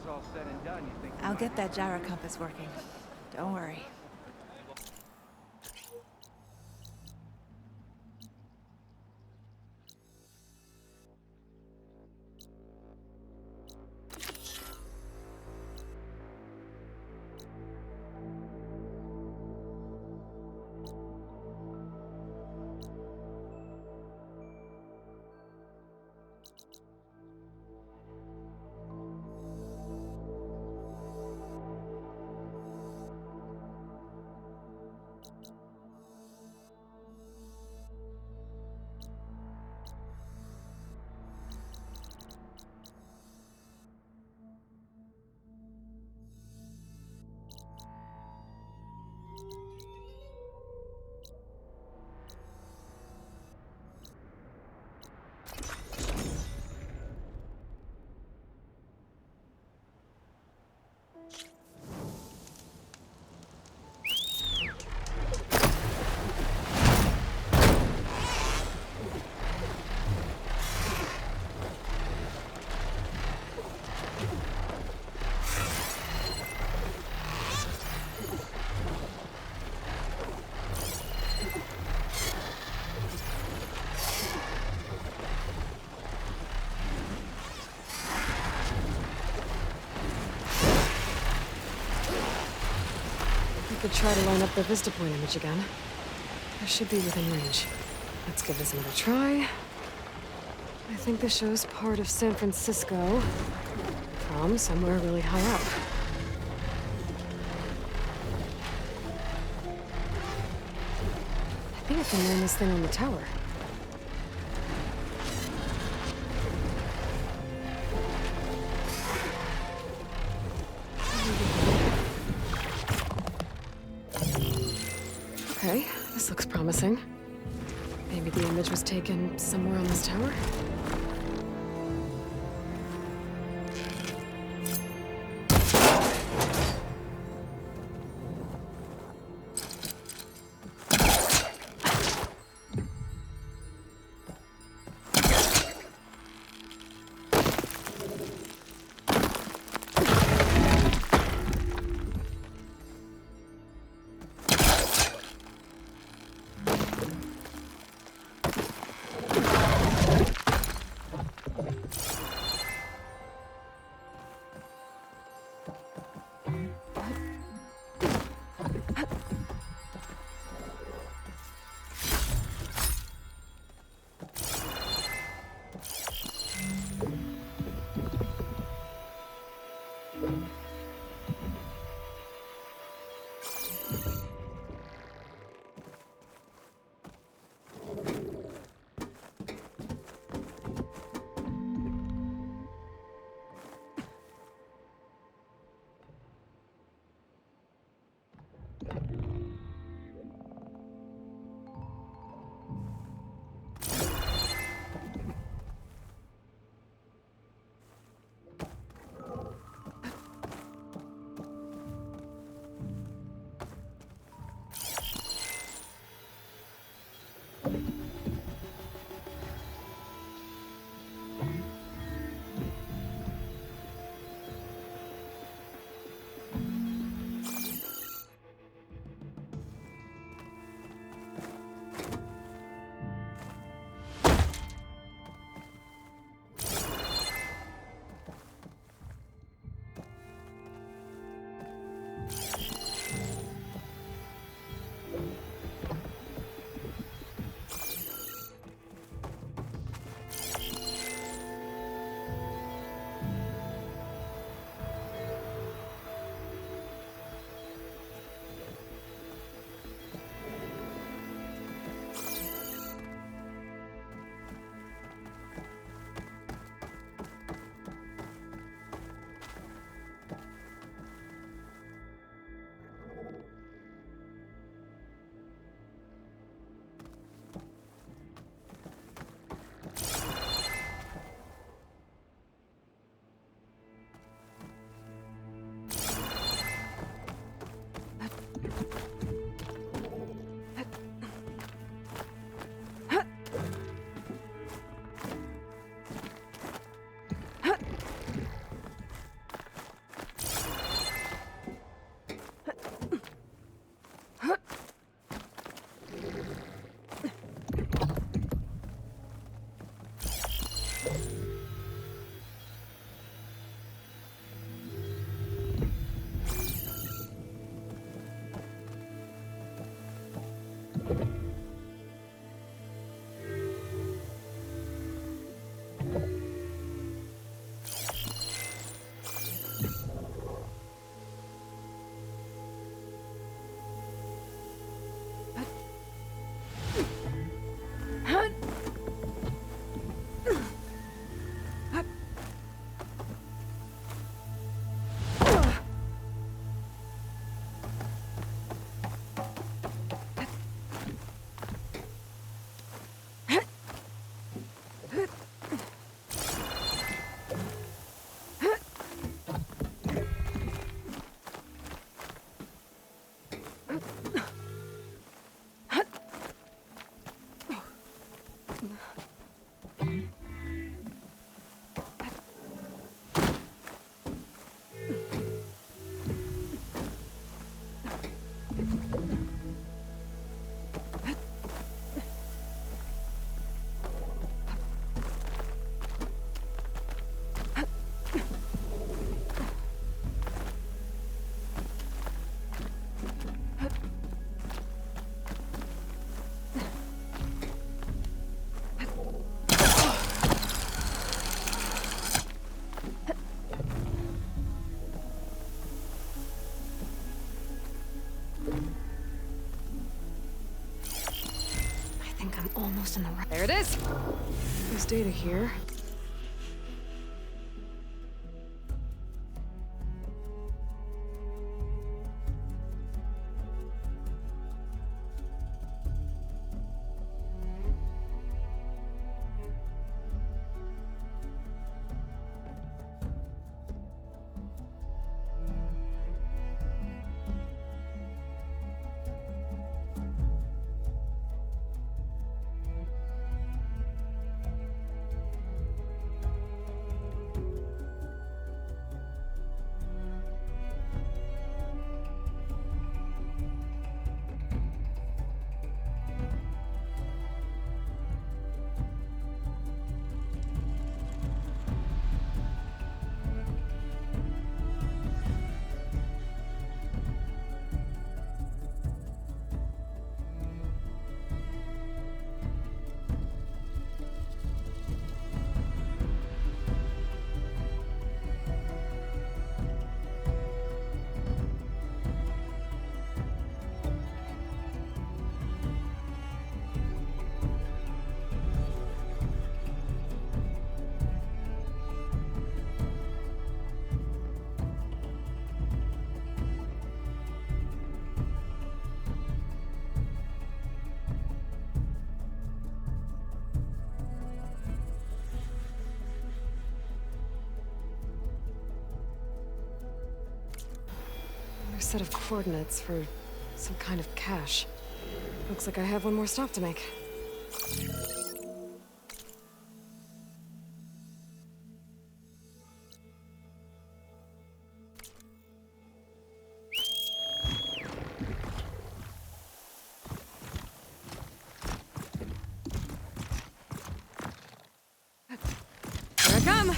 all said and done, you think you I'll might get be that gyro compass working. Don't worry. Could try to line up the Vista Point image again. I should be within range. Let's give this another try. I think this shows part of San Francisco from somewhere really high up. I think I can land this thing on the tower. Okay, this looks promising. Maybe the image was taken somewhere on this tower? almost in the right. There it is! There's data here. Another set of coordinates for some kind of cache. Looks like I have one more stop to make. Here I come!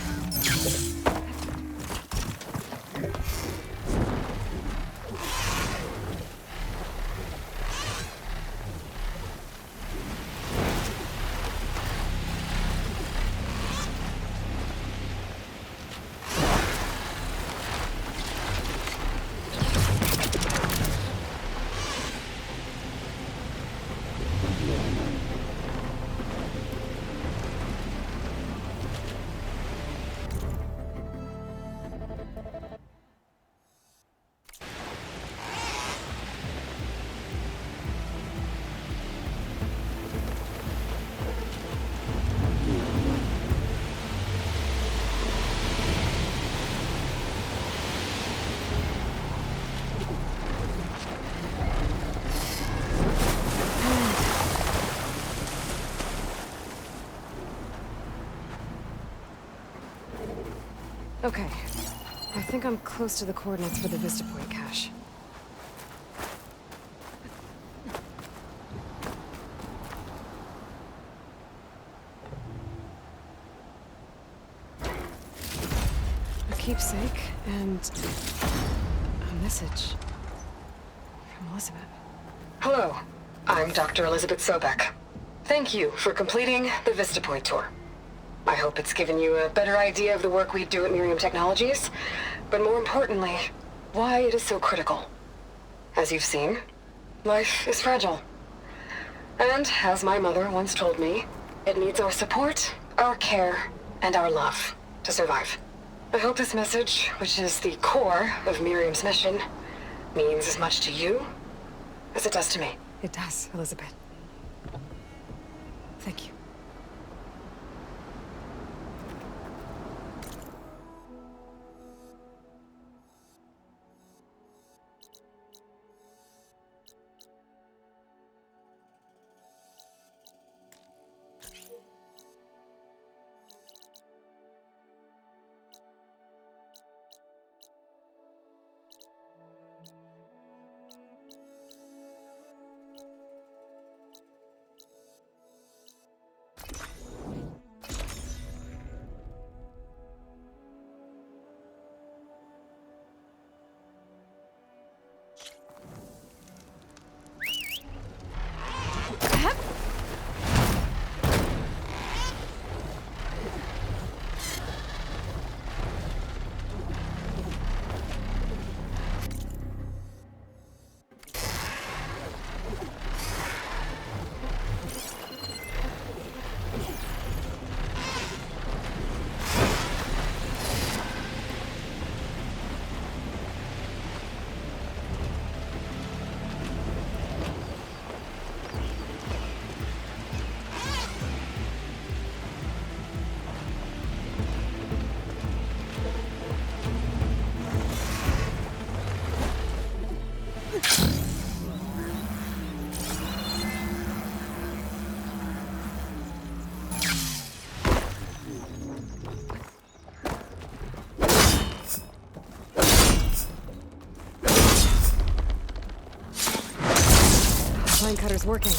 Okay. I think I'm close to the coordinates for the Vista Point cache. A keepsake and a message from Elizabeth. Hello, I'm Dr. Elizabeth Sobek. Thank you for completing the Vista Point tour. I hope it's given you a better idea of the work we do at Miriam Technologies, but more importantly, why it is so critical. As you've seen, life is fragile. And as my mother once told me, it needs our support, our care, and our love to survive. I hope this message, which is the core of Miriam's mission, means as much to you as it does to me. It does, Elizabeth. Thank you. pine cutter's working.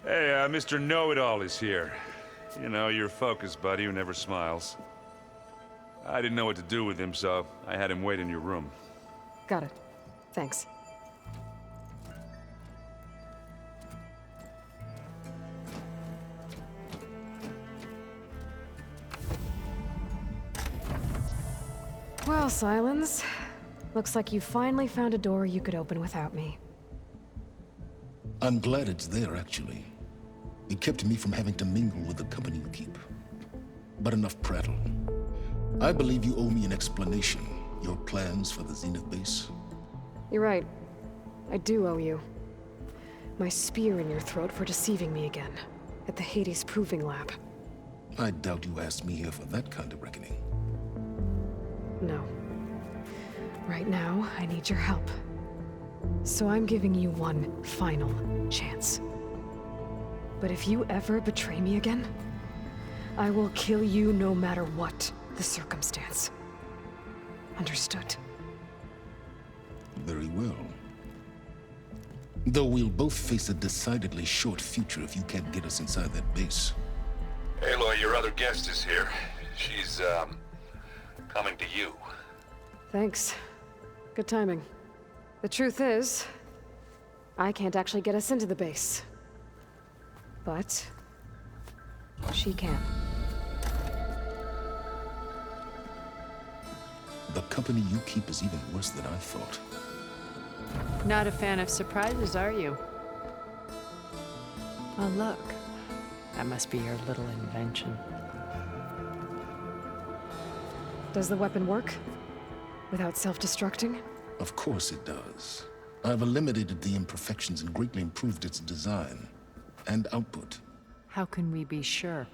Hey, Mr. Know-It-All is here. You know, your focus buddy who never smiles. I didn't know what to do with him, so I had him wait in your room. Got it. Thanks. Well, Sylens. Looks like you finally found a door you could open without me. I'm glad it's there, actually. It kept me from having to mingle with the company you keep. But enough prattle. I believe you owe me an explanation. Your plans for the Zenith base? You're right. I do owe you. My spear in your throat for deceiving me again. At the Hades Proving Lab. I doubt you asked me here for that kind of reckoning. No. Right now, I need your help. So I'm giving you one final chance. But if you ever betray me again, I will kill you no matter what the circumstance. Understood? Very well. Though we'll both face a decidedly short future if you can't get us inside that base. Aloy, your other guest is here. She's, coming to you. Thanks. Good timing. The truth is, I can't actually get us into the base. But she can. The company you keep is even worse than I thought. Not a fan of surprises, are you? Oh, look. That must be your little invention. Does the weapon work? Without self-destructing? Of course it does. I've eliminated the imperfections and greatly improved its design and output. How can we be sure?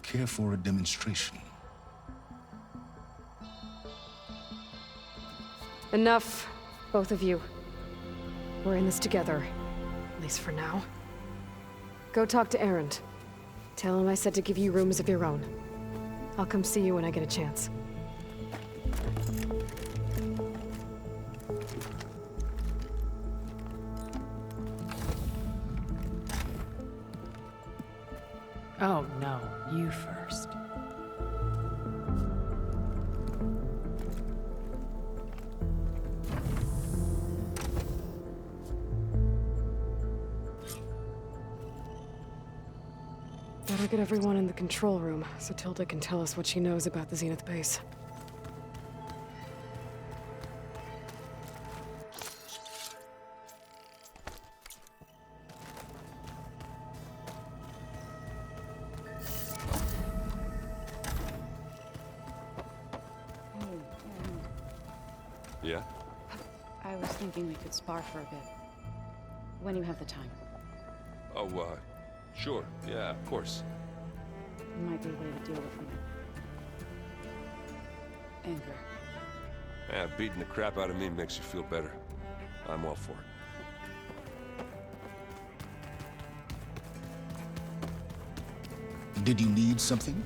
Care for a demonstration? Enough, both of you. We're in this together, at least for now. Go talk to Erend. Tell him I said to give you rooms of your own. I'll come see you when I get a chance. Oh, no. You first. Better get everyone in the control room, so Tilda can tell us what she knows about the Zenith base. Yeah? I was thinking we could spar for a bit. When you have the time. Oh, sure. Yeah, of course. It might be a way to deal with me. Anger. Yeah, beating the crap out of me makes you feel better. I'm all for it. Did you need something?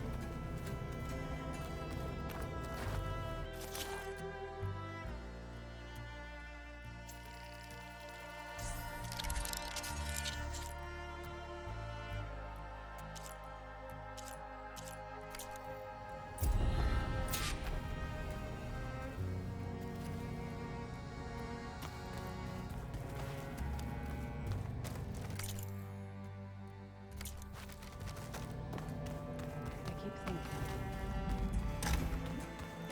I keep thinking.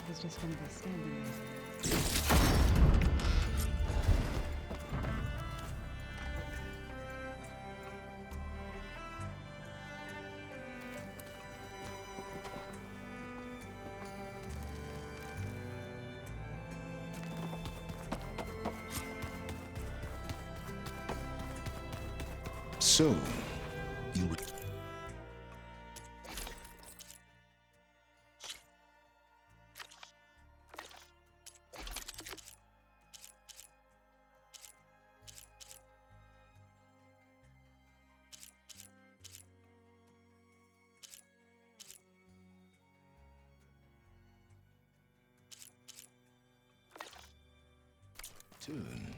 He's just gonna be standing there. So, you would... Turn.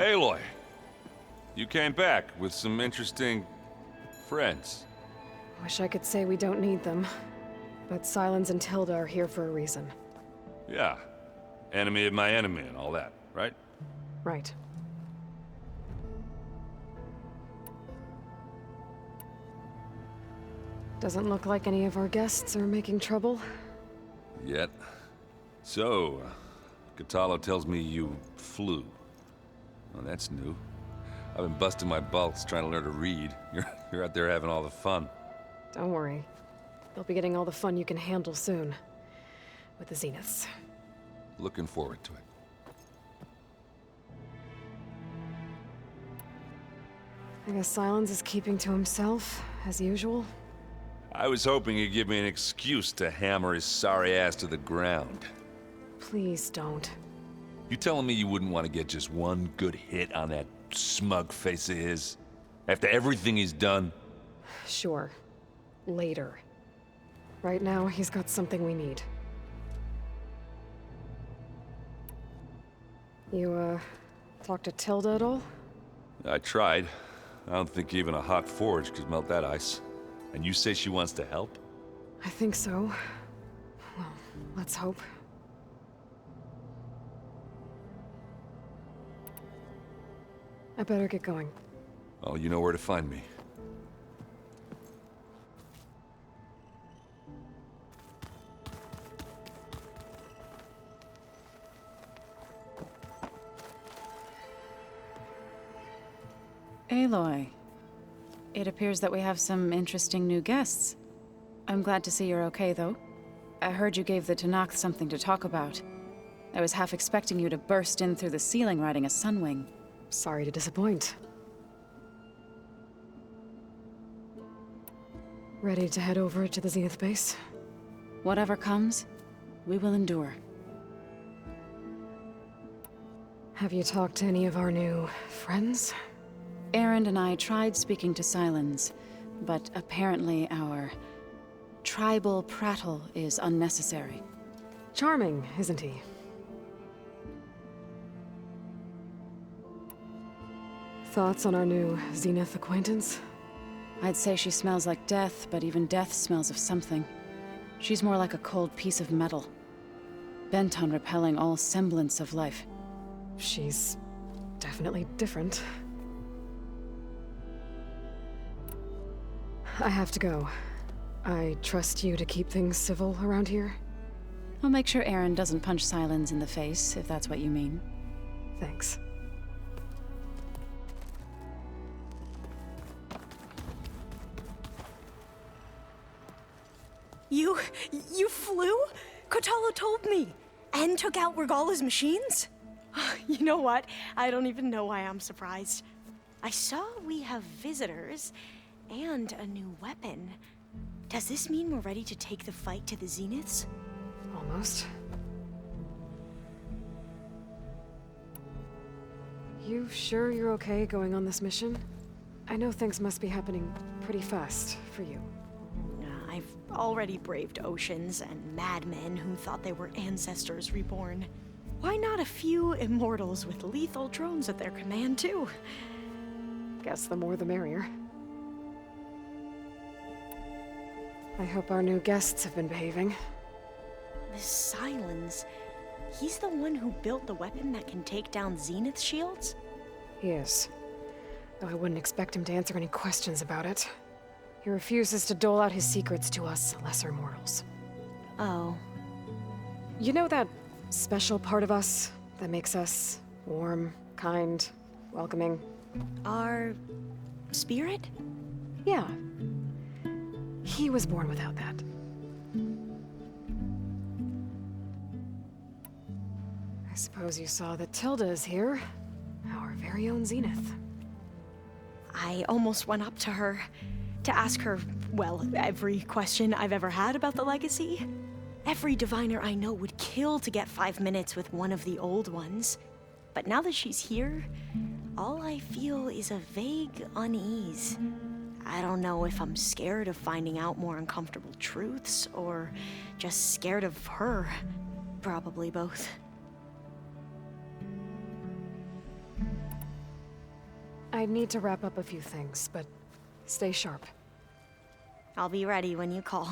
Aloy, you came back with some interesting friends. Wish I could say we don't need them. But Sylens and Tilda are here for a reason. Yeah, enemy of my enemy and all that, right? Right. Doesn't look like any of our guests are making trouble. Yet. So, Kotallo tells me you flew. Well, that's new. I've been busting my balls trying to learn to read. You're out there having all the fun. Don't worry. You'll be getting all the fun you can handle soon. With the Zeniths. Looking forward to it. I guess Sylens is keeping to himself, as usual. I was hoping he'd give me an excuse to hammer his sorry ass to the ground. Please don't. You telling me you wouldn't want to get just one good hit on that smug face of his? After everything he's done? Sure. Later. Right now, he's got something we need. You, talked to Tilda at all? I tried. I don't think even a hot forge could melt that ice. And you say she wants to help? I think so. Well, let's hope. I better get going. Oh, you know where to find me. Aloy, it appears that we have some interesting new guests. I'm glad to see you're okay, though. I heard you gave the Tenakth something to talk about. I was half expecting you to burst in through the ceiling riding a Sunwing. Sorry to disappoint. Ready to head over to the Zenith base? Whatever comes, we will endure. Have you talked to any of our new friends? Erend and I tried speaking to Sylens, but apparently our tribal prattle is unnecessary. Charming, isn't he? Thoughts on our new Zenith acquaintance? I'd say she smells like death, but even death smells of something. She's more like a cold piece of metal, bent on repelling all semblance of life. She's definitely different. I have to go. I trust you to keep things civil around here? I'll make sure Erend doesn't punch Sylens in the face, if that's what you mean. Thanks. You flew? Kotallo told me. And took out Regalla's machines? You know what? I don't even know why I'm surprised. I saw we have visitors and a new weapon. Does this mean we're ready to take the fight to the Zeniths? Almost. You sure you're okay going on this mission? I know things must be happening pretty fast for you. I've already braved oceans and madmen who thought they were ancestors reborn. Why not a few immortals with lethal drones at their command, too? Guess the more the merrier. I hope our new guests have been behaving. This Sylens, he's the one who built the weapon that can take down Zenith shields? He is. Though I wouldn't expect him to answer any questions about it. He refuses to dole out his secrets to us lesser mortals. Oh. You know that special part of us that makes us warm, kind, welcoming? Our spirit? Yeah. He was born without that. I suppose you saw that Tilda is here. Our very own Zenith. I almost went up to her to ask her, well, every question I've ever had about the legacy. Every diviner I know would kill to get 5 minutes with one of the old ones. But now that she's here, all I feel is a vague unease. I don't know if I'm scared of finding out more uncomfortable truths, or just scared of her. Probably both. I need to wrap up a few things, but stay sharp. I'll be ready when you call.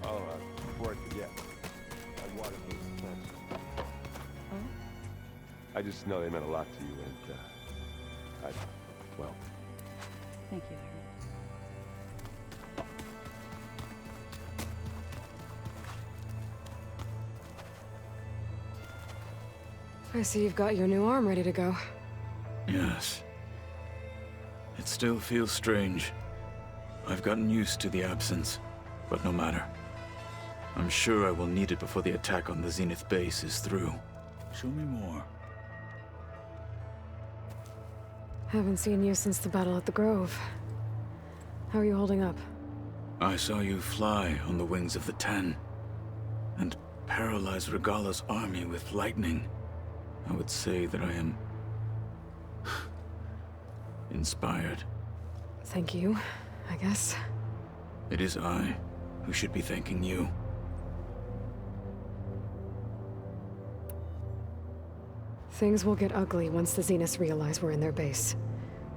Oh, before I forget, I watered those plants. I just know they meant a lot to you, and, well... Thank you, I see you've got your new arm ready to go. Yes. It still feels strange. I've gotten used to the absence, but no matter. I'm sure I will need it before the attack on the Zenith base is through. Show me more. Haven't seen you since the battle at the Grove. How are you holding up? I saw you fly on the wings of the Ten, and paralyze Regala's army with lightning. I would say that I am... inspired. Thank you, I guess. It is I who should be thanking you. Things will get ugly once the Zeniths realize we're in their base.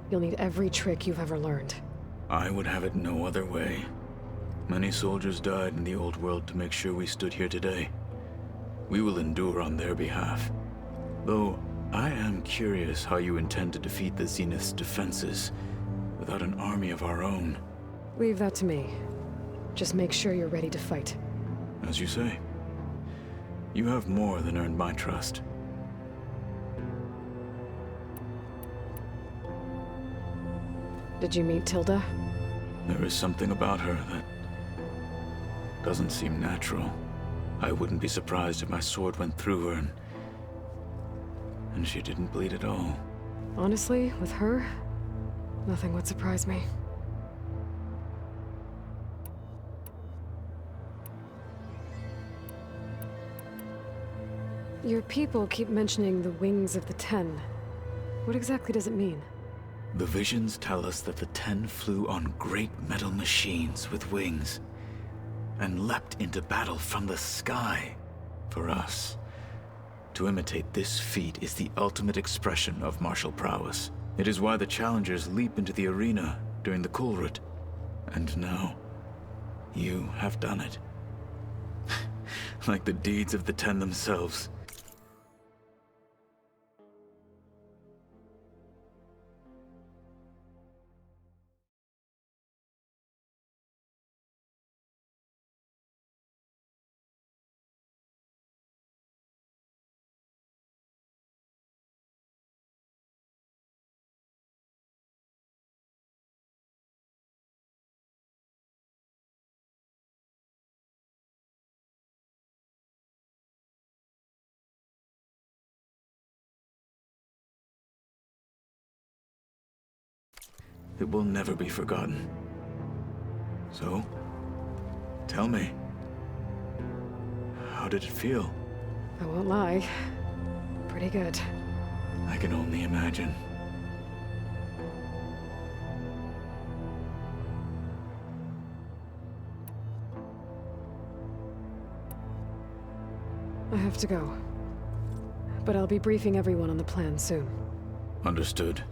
You'll need every trick you've ever learned. I would have it no other way. Many soldiers died in the old world to make sure we stood here today. We will endure on their behalf. Though, I am curious how you intend to defeat the Zenith's defenses without an army of our own. Leave that to me. Just make sure you're ready to fight. As you say. You have more than earned my trust. Did you meet Tilda? There is something about her that doesn't seem natural. I wouldn't be surprised if my sword went through her and she didn't bleed at all. Honestly, with her, nothing would surprise me. Your people keep mentioning the wings of the Ten. What exactly does it mean? The visions tell us that the Ten flew on great metal machines with wings, and leapt into battle from the sky. For us, to imitate this feat is the ultimate expression of martial prowess. It is why the challengers leap into the arena during the Kulrut. And now, you have done it. Like the deeds of the Ten themselves. it will never be forgotten. So, tell me, how did it feel? I won't lie. Pretty good. I can only imagine. I have to go. But I'll be briefing everyone on the plan soon. Understood.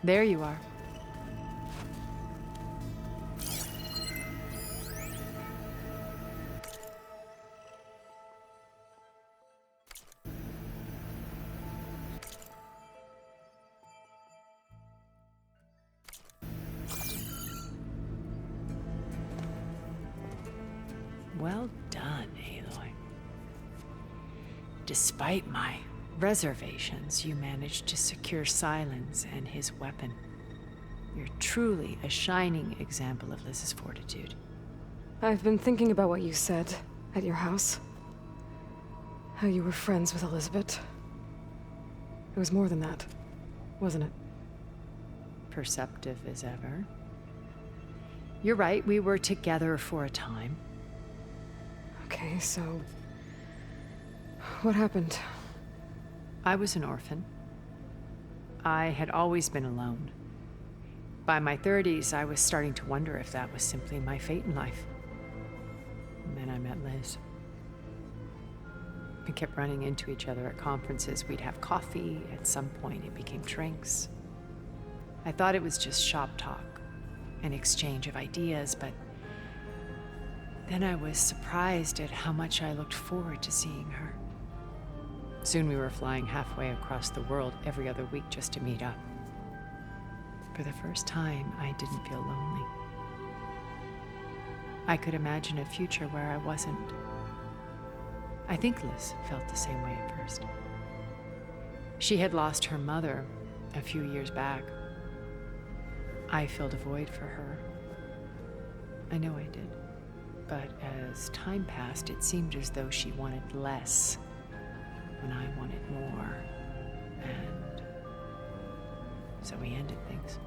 There you are. Well done, Aloy. Despite my reservations, you managed to secure Silence and his weapon. You're truly a shining example of Liz's fortitude. I've been thinking about what you said at your house. How you were friends with Elizabeth. It was more than that, wasn't it? Perceptive as ever. You're right, we were together for a time. Okay, so... what happened? I was an orphan. I had always been alone. By my 30s, I was starting to wonder if that was simply my fate in life. And then I met Liz. We kept running into each other at conferences. We'd have coffee. At some point, it became drinks. I thought it was just shop talk, an exchange of ideas, but then I was surprised at how much I looked forward to seeing her. Soon we were flying halfway across the world every other week just to meet up. For the first time, I didn't feel lonely. I could imagine a future where I wasn't. I think Liz felt the same way at first. She had lost her mother a few years back. I filled a void for her. I know I did. But as time passed, it seemed as though she wanted less when I wanted more. And so we ended things.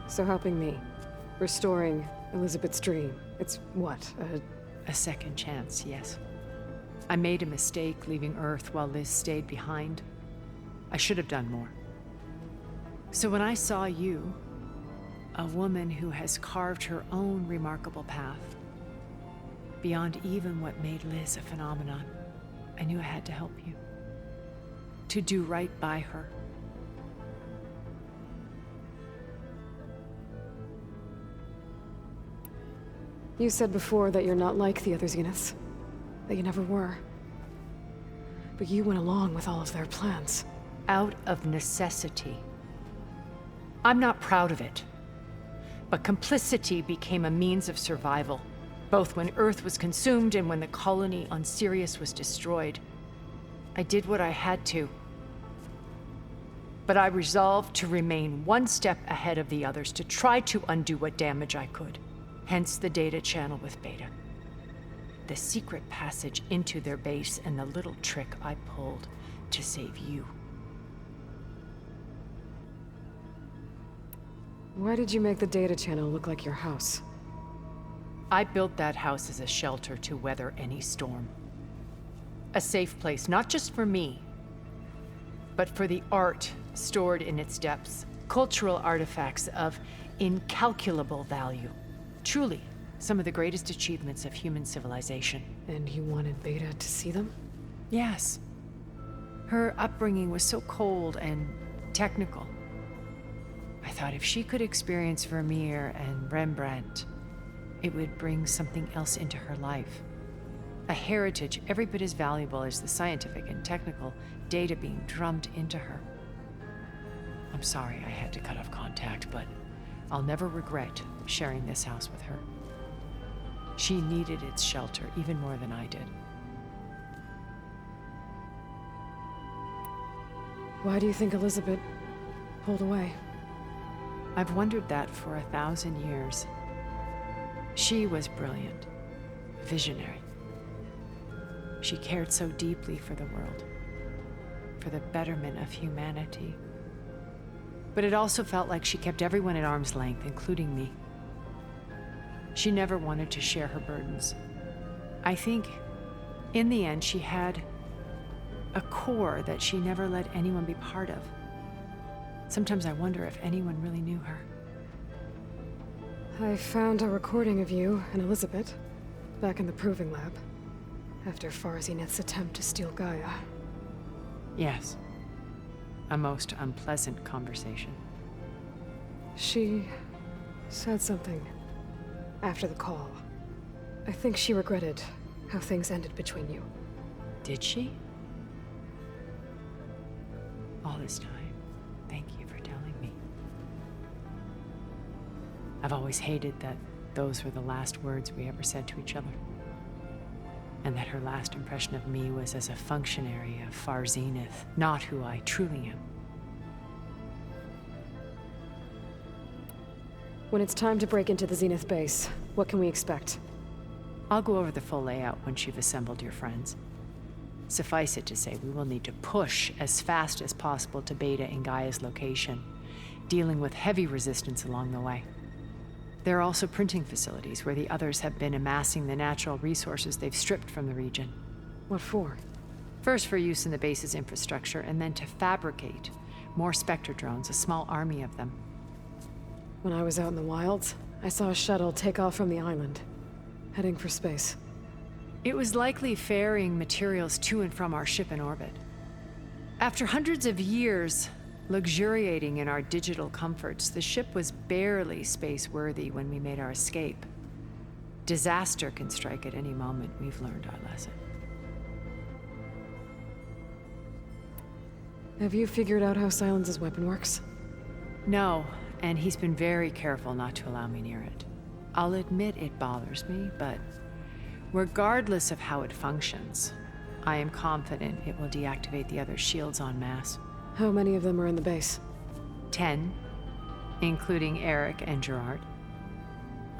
So helping me, restoring Elizabeth's dream, it's what, a second chance, yes. I made a mistake leaving Earth while Liz stayed behind. I should have done more. So when I saw you, a woman who has carved her own remarkable path, beyond even what made Liz a phenomenon, I knew I had to help you. To do right by her. You said before that you're not like the other Zeniths. That you never were. But you went along with all of their plans. Out of necessity. I'm not proud of it. But complicity became a means of survival, both when Earth was consumed and when the colony on Sirius was destroyed. I did what I had to. But I resolved to remain one step ahead of the others, to try to undo what damage I could. Hence the data channel with Beta. The secret passage into their base and the little trick I pulled to save you. Why did you make the data channel look like your house? I built that house as a shelter to weather any storm. A safe place, not just for me, but for the art stored in its depths. Cultural artifacts of incalculable value. Truly, some of the greatest achievements of human civilization. And you wanted Beta to see them? Yes. Her upbringing was so cold and technical. I thought if she could experience Vermeer and Rembrandt, it would bring something else into her life. A heritage every bit as valuable as the scientific and technical data being drummed into her. I'm sorry I had to cut off contact, but I'll never regret sharing this house with her. She needed its shelter even more than I did. Why do you think Elizabeth pulled away? I've wondered that for 1,000 years. She was brilliant, visionary. She cared so deeply for the world, for the betterment of humanity. But it also felt like she kept everyone at arm's length, including me. She never wanted to share her burdens. I think, in the end, she had a core that she never let anyone be part of. Sometimes I wonder if anyone really knew her. I found a recording of you and Elizabeth back in the proving lab after Farzineth's attempt to steal Gaia. Yes. A most unpleasant conversation. She said something after the call. I think she regretted how things ended between you. Did she? All this time, thank you for telling me. I've always hated that those were the last words we ever said to each other. And that her last impression of me was as a functionary of Far Zenith, not who I truly am. When it's time to break into the Zenith base, what can we expect? I'll go over the full layout once you've assembled your friends. Suffice it to say, we will need to push as fast as possible to Beta and Gaia's location, dealing with heavy resistance along the way. There are also printing facilities where the others have been amassing the natural resources they've stripped from the region. What for? First for use in the base's infrastructure, and then to fabricate more Spectre drones, a small army of them. When I was out in the wilds, I saw a shuttle take off from the island, heading for space. It was likely ferrying materials to and from our ship in orbit. After hundreds of years luxuriating in our digital comforts, the ship was barely space-worthy when we made our escape. Disaster can strike at any moment. We've learned our lesson. Have you figured out how Silence's weapon works? No, and he's been very careful not to allow me near it. I'll admit it bothers me, but regardless of how it functions, I am confident it will deactivate the other shields en masse. How many of them are in the base? 10, including Eric and Gerard.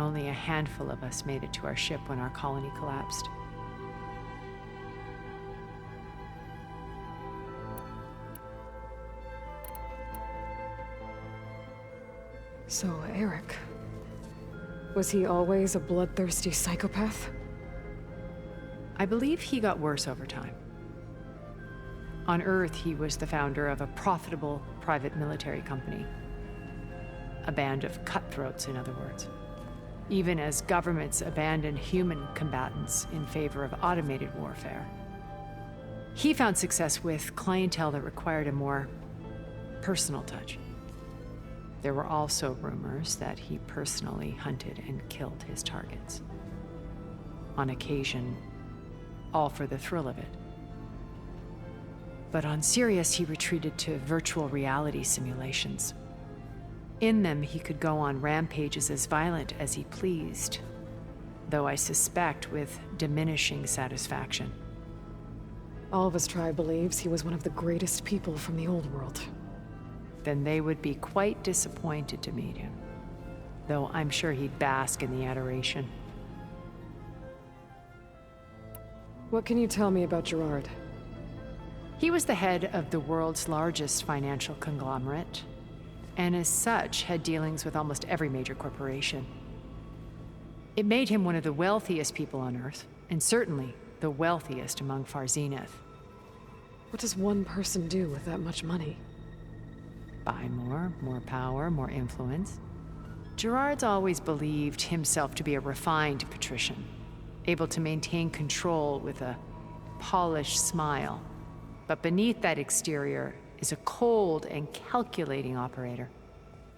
Only a handful of us made it to our ship when our colony collapsed. So, Eric... was he always a bloodthirsty psychopath? I believe he got worse over time. On Earth, he was the founder of a profitable private military company. A band of cutthroats, in other words. Even as governments abandoned human combatants in favor of automated warfare. He found success with clientele that required a more personal touch. There were also rumors that he personally hunted and killed his targets. On occasion, all for the thrill of it. But on Sirius, he retreated to virtual reality simulations. In them, he could go on rampages as violent as he pleased, though I suspect with diminishing satisfaction. Alva's tribe believes he was one of the greatest people from the old world. Then they would be quite disappointed to meet him, though I'm sure he'd bask in the adoration. What can you tell me about Gerard? He was the head of the world's largest financial conglomerate, and as such had dealings with almost every major corporation. It made him one of the wealthiest people on Earth, and certainly the wealthiest among Far Zenith. What does one person do with that much money? Buy more power, more influence. Gerard's always believed himself to be a refined patrician, able to maintain control with a polished smile. But beneath that exterior is a cold and calculating operator.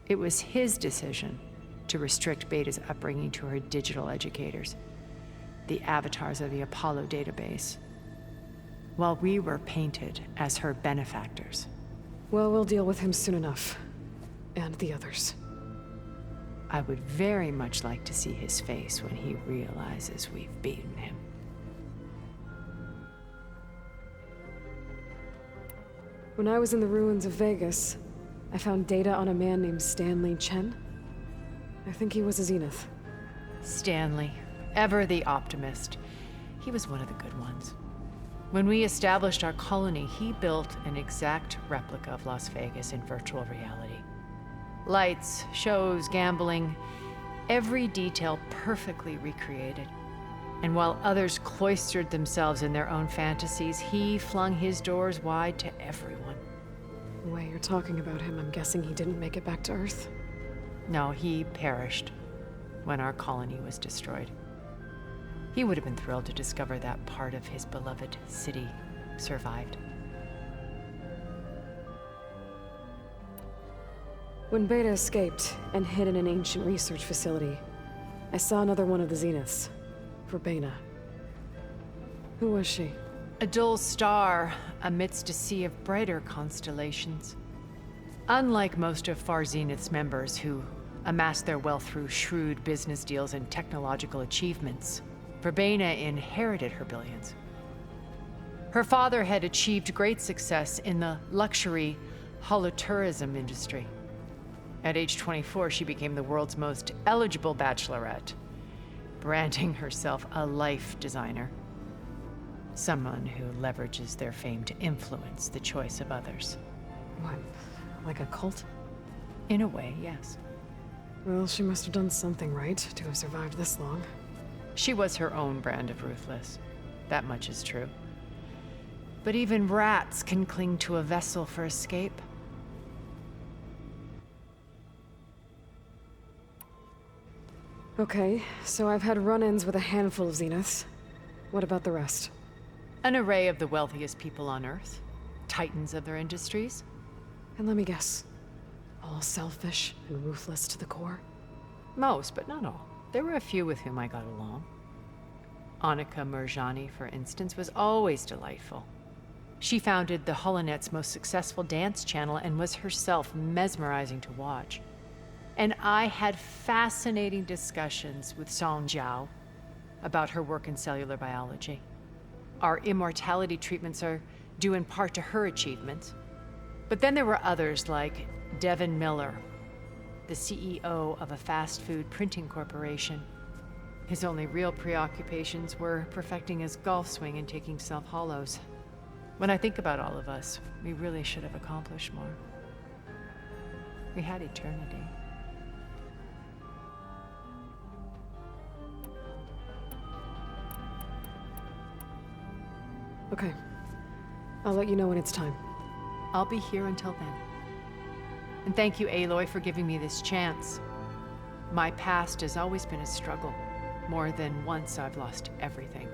It was his decision to restrict Beta's upbringing to her digital educators, the avatars of the Apollo database, while we were painted as her benefactors. Well, we'll deal with him soon enough. And the others. I would very much like to see his face when he realizes we've beaten him. When I was in the ruins of Vegas, I found data on a man named Stanley Chen. I think he was a Zenith. Stanley, ever the optimist. He was one of the good ones. When we established our colony, he built an exact replica of Las Vegas in virtual reality. Lights, shows, gambling, every detail perfectly recreated. And while others cloistered themselves in their own fantasies, he flung his doors wide to everyone. The way you're talking about him, I'm guessing he didn't make it back to Earth. No, he perished when our colony was destroyed. He would have been thrilled to discover that part of his beloved city survived. When Beta escaped and hid in an ancient research facility, I saw another one of the Zeniths, Verbena. Who was she? A dull star amidst a sea of brighter constellations. Unlike most of Far Zenith's members who amassed their wealth through shrewd business deals and technological achievements, Verbena inherited her billions. Her father had achieved great success in the luxury holotourism industry. At age 24, she became the world's most eligible bachelorette, branding herself a life designer. Someone who leverages their fame to influence the choice of others. What, like a cult? In a way, yes. Well, she must have done something right to have survived this long. She was her own brand of ruthless. That much is true. But even rats can cling to a vessel for escape. Okay, so I've had run-ins with a handful of Zeniths. What about the rest? An array of the wealthiest people on Earth. Titans of their industries. And let me guess. All selfish and ruthless to the core? Most, but not all. There were a few with whom I got along. Annika Murjani, for instance, was always delightful. She founded the Holonet's most successful dance channel and was herself mesmerizing to watch. And I had fascinating discussions with Song Jiao about her work in cellular biology. Our immortality treatments are due in part to her achievements. But then there were others like Devin Miller, the CEO of a fast food printing corporation. His only real preoccupations were perfecting his golf swing and taking self-hollows. When I think about all of us, we really should have accomplished more. We had eternity. Okay. I'll let you know when it's time. I'll be here until then. And thank you, Aloy, for giving me this chance. My past has always been a struggle. More than once I've lost everything.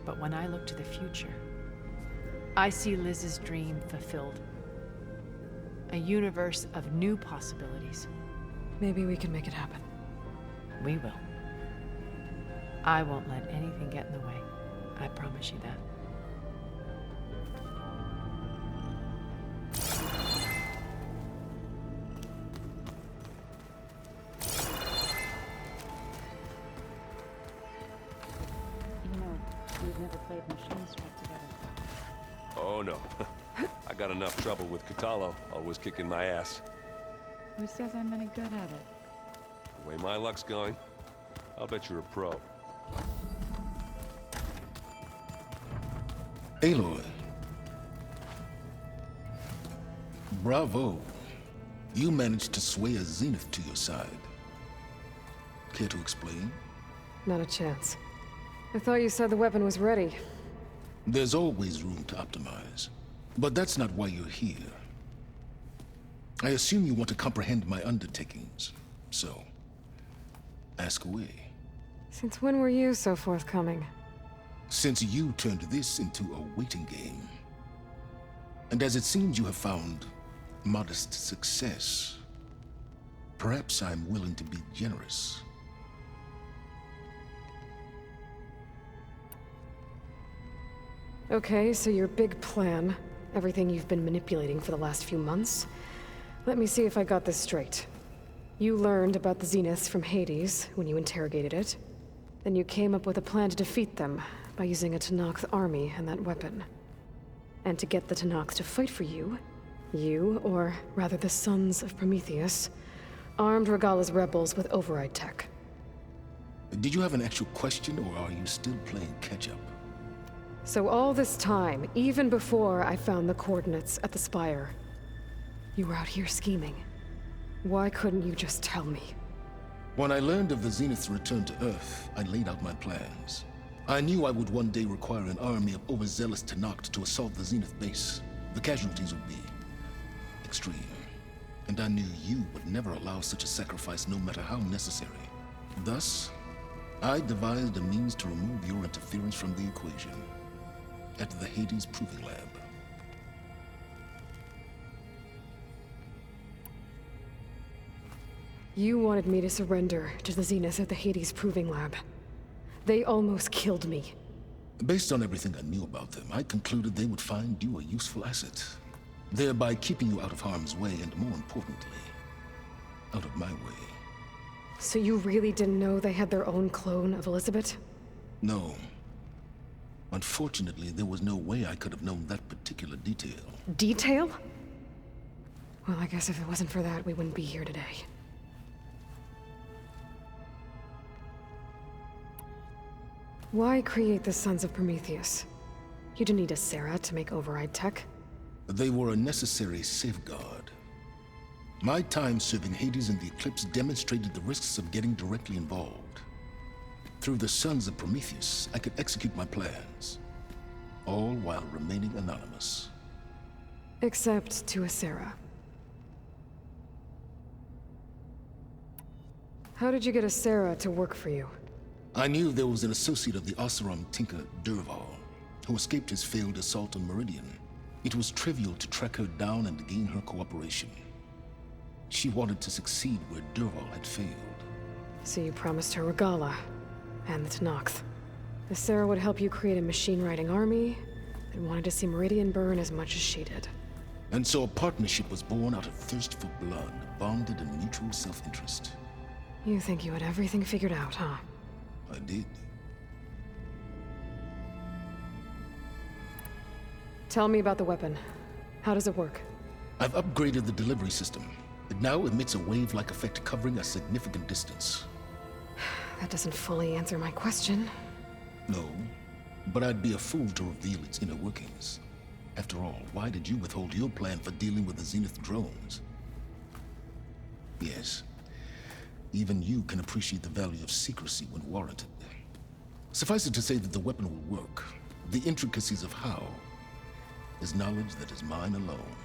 But when I look to the future, I see Liz's dream fulfilled. A universe of new possibilities. Maybe we can make it happen. We will. I won't let anything get in the way. I promise you that. We've never played Machine Strike together. Oh no. I got enough trouble with Kotallo, always kicking my ass. Who says I'm any good at it? The way my luck's going, I'll bet you're a pro. Aloy. Bravo. You managed to sway a Zenith to your side. Care to explain? Not a chance. I thought you said the weapon was ready. There's always room to optimize. But that's not why you're here. I assume you want to comprehend my undertakings. So, ask away. Since when were you so forthcoming? Since you turned this into a waiting game. And as it seems you have found modest success, perhaps I'm willing to be generous. Okay, so your big plan, everything you've been manipulating for the last few months. Let me see if I got this straight. You learned about the Zeniths from Hades when you interrogated it. Then you came up with a plan to defeat them by using a Tenakth army and that weapon. And to get the Tenakth to fight for you, You, or rather the Sons of Prometheus, armed Regala's rebels with override tech. Did you have an actual question, or are you still playing catch-up? So all this time, even before I found the coordinates at the Spire, you were out here scheming. Why couldn't you just tell me? When I learned of the Zenith's return to Earth, I laid out my plans. I knew I would one day require an army of overzealous Tenakth to assault the Zenith base. The casualties would be extreme. And I knew you would never allow such a sacrifice, no matter how necessary. Thus, I devised a means to remove your interference from the equation. At the Hades Proving Lab. You wanted me to surrender to the Zenith at the Hades Proving Lab. They almost killed me. Based on everything I knew about them, I concluded they would find you a useful asset, thereby keeping you out of harm's way and, more importantly, out of my way. So you really didn't know they had their own clone of Elizabeth? No. Unfortunately, there was no way I could have known that particular detail. Detail? Well, I guess if it wasn't for that, we wouldn't be here today. Why create the Sons of Prometheus? You didn't need a Sarah to make override tech. They were a necessary safeguard. My time serving Hades and the Eclipse demonstrated the risks of getting directly involved. Through the Sons of Prometheus, I could execute my plans, all while remaining anonymous. Except to Asera. How did you get Asera to work for you? I knew there was an associate of the Oseram tinker, Dervahl, who escaped his failed assault on Meridian. It was trivial to track her down and gain her cooperation. She wanted to succeed where Dervahl had failed. So you promised her Regala, and the Tenakth. Asera would help you create a machine-riding army that wanted to see Meridian burn as much as she did. And so a partnership was born out of thirst for blood, bonded in mutual self-interest. You think you had everything figured out, huh? I did. Tell me about the weapon. How does it work? I've upgraded the delivery system. It now emits a wave-like effect covering a significant distance. That doesn't fully answer my question. No, but I'd be a fool to reveal its inner workings. After all, why did you withhold your plan for dealing with the Zenith drones? Yes, even you can appreciate the value of secrecy when warranted. Suffice it to say that the weapon will work. The intricacies of how is knowledge that is mine alone.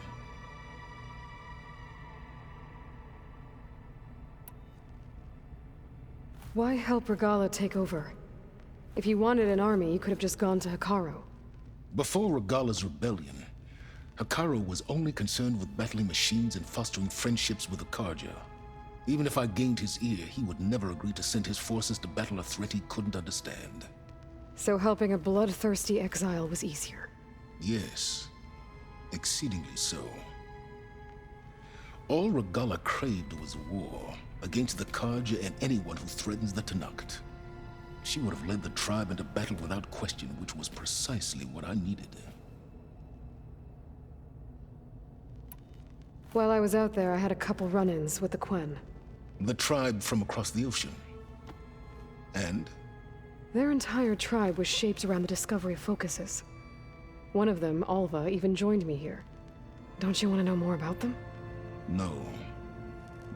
Why help Regala take over? If you wanted an army, you could have just gone to Hekarro. Before Regala's rebellion, Hekarro was only concerned with battling machines and fostering friendships with the Carja. Even if I gained his ear, he would never agree to send his forces to battle a threat he couldn't understand. So helping a bloodthirsty exile was easier? Yes, exceedingly so. All Regala craved was war against the Carja and anyone who threatens the Tenakth. She would have led the tribe into battle without question, which was precisely what I needed. While I was out there, I had a couple run-ins with the Quen. The tribe from across the ocean. And? Their entire tribe was shaped around the discovery of focuses. One of them, Alva, even joined me here. Don't you want to know more about them? No.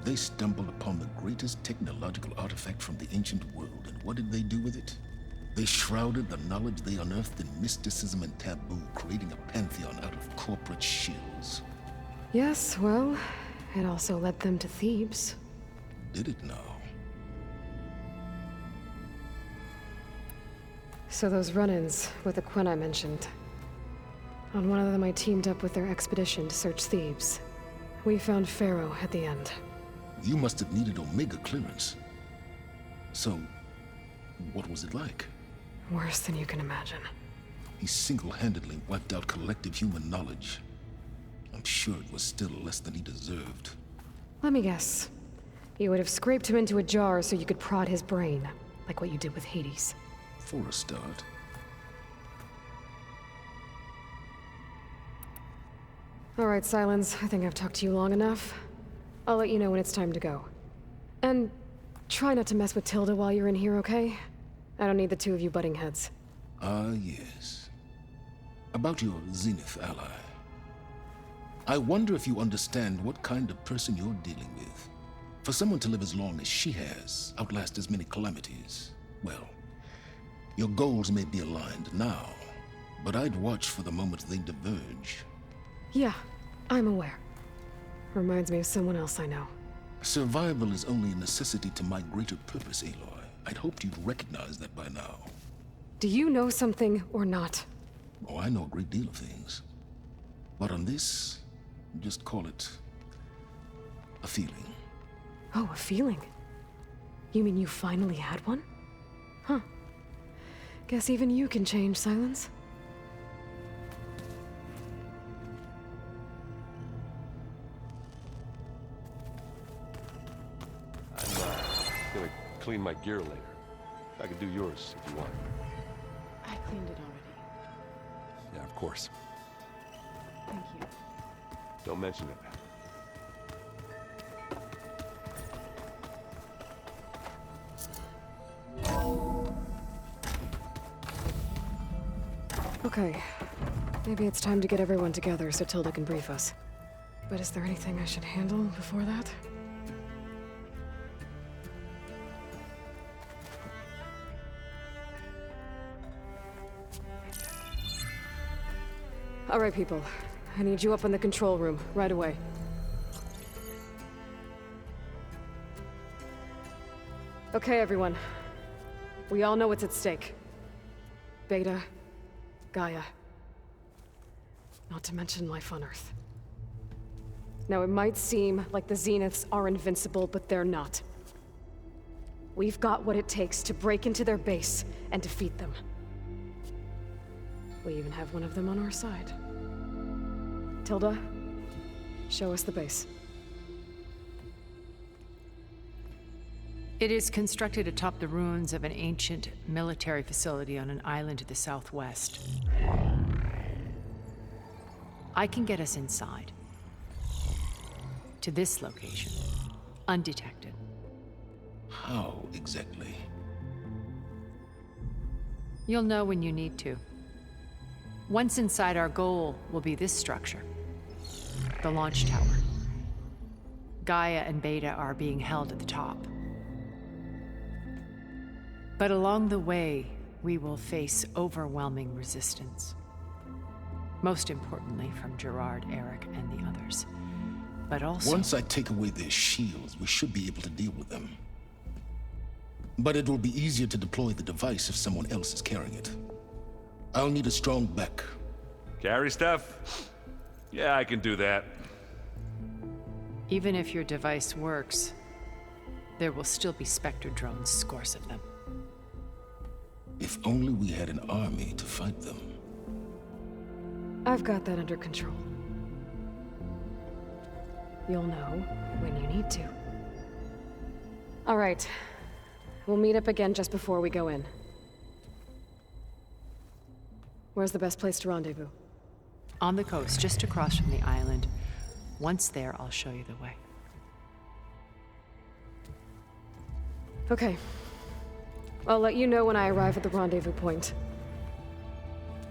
They stumbled upon the greatest technological artifact from the ancient world, and what did they do with it? They shrouded the knowledge they unearthed in mysticism and taboo, creating a pantheon out of corporate shills. Yes, well, it also led them to Thebes. Did it now? So those run-ins with the Quen I mentioned. On one of them I teamed up with their expedition to search Thebes. We found Pharaoh at the end. You must have needed Omega clearance. So, what was it like? Worse than you can imagine. He single-handedly wiped out collective human knowledge. I'm sure it was still less than he deserved. Let me guess. You would have scraped him into a jar so you could prod his brain, like what you did with Hades. For a start. All right, Silence. I think I've talked to you long enough. I'll let you know when it's time to go. And try not to mess with Tilda while you're in here, okay? I don't need the two of you butting heads. Ah, yes. About your Zenith ally. I wonder if you understand what kind of person you're dealing with. For someone to live as long as she has, outlast as many calamities, well, your goals may be aligned now, but I'd watch for the moment they diverge. Yeah, I'm aware. Reminds me of someone else I know. Survival is only a necessity to my greater purpose, Aloy. I'd hoped you'd recognize that by now. Do you know something or not? Oh, I know a great deal of things. But on this, just call it a feeling. Oh, a feeling? You mean you finally had one? Huh. Guess even you can change, Silence. I'm gonna clean my gear later. I can do yours if you want. I cleaned it already. Yeah, of course. Thank you. Don't mention it. Okay. Maybe it's time to get everyone together so Tilda can brief us. But is there anything I should handle before that? All right, people. I need you up in the control room, right away. Okay, everyone. We all know what's at stake. Beta, Gaia. Not to mention life on Earth. Now, it might seem like the Zeniths are invincible, but they're not. We've got what it takes to break into their base and defeat them. We even have one of them on our side. Tilda, show us the base. It is constructed atop the ruins of an ancient military facility on an island to the southwest. I can get us inside. To this location. Undetected. How exactly? You'll know when you need to. Once inside, our goal will be this structure. The launch tower. Gaia and Beta are being held at the top. But along the way, we will face overwhelming resistance. Most importantly, from Gerard, Eric, and the others. But also... Once I take away their shields, we should be able to deal with them. But it will be easier to deploy the device if someone else is carrying it. I'll need a strong back. Carry stuff? Yeah, I can do that. Even if your device works, there will still be Spectre drones, scores of them. If only we had an army to fight them. I've got that under control. You'll know when you need to. All right. We'll meet up again just before we go in. Where's the best place to rendezvous? On the coast, just across from the island. Once there, I'll show you the way. Okay. I'll let you know when I arrive at the rendezvous point.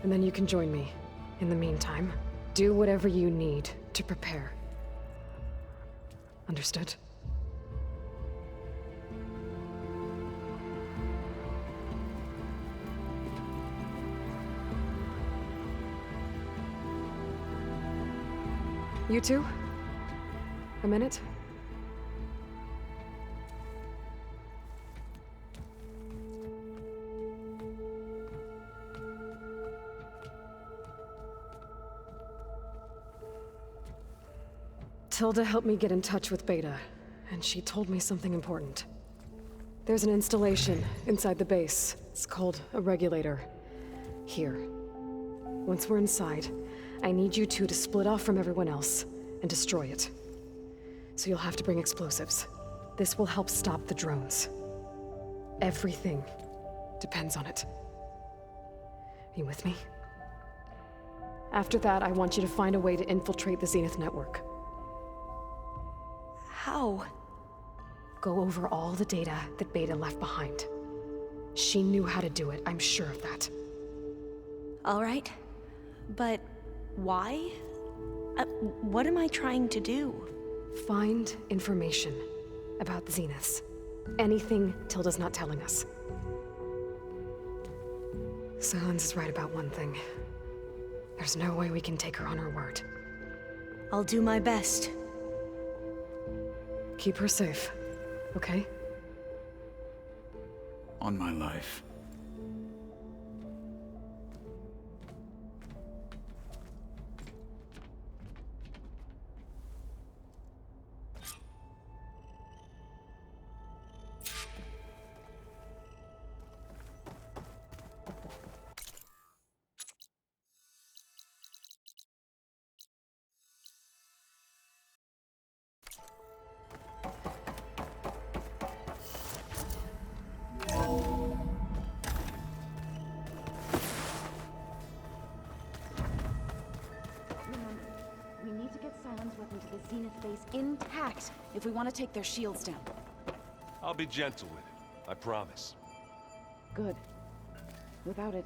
And then you can join me. In the meantime, do whatever you need to prepare. Understood? You two? A minute? Tilda helped me get in touch with Beta, and she told me something important. There's an installation inside the base. It's called a regulator. Here. Once we're inside, I need you two to split off from everyone else and destroy it. So you'll have to bring explosives. This will help stop the drones. Everything depends on it. You with me? After that, I want you to find a way to infiltrate the Zenith network. How? Go over all the data that Beta left behind. She knew how to do it, I'm sure of that. All right. But why? What am I trying to do? Find information about the Zeniths. Anything Tilda's not telling us. Silence is right about one thing. There's no way we can take her on her word. I'll do my best. Keep her safe, okay? On my life. We need to get Sylens weapon to the Zenith base intact if we want to take their shields down. I'll be gentle with it, I promise. Good. Without it,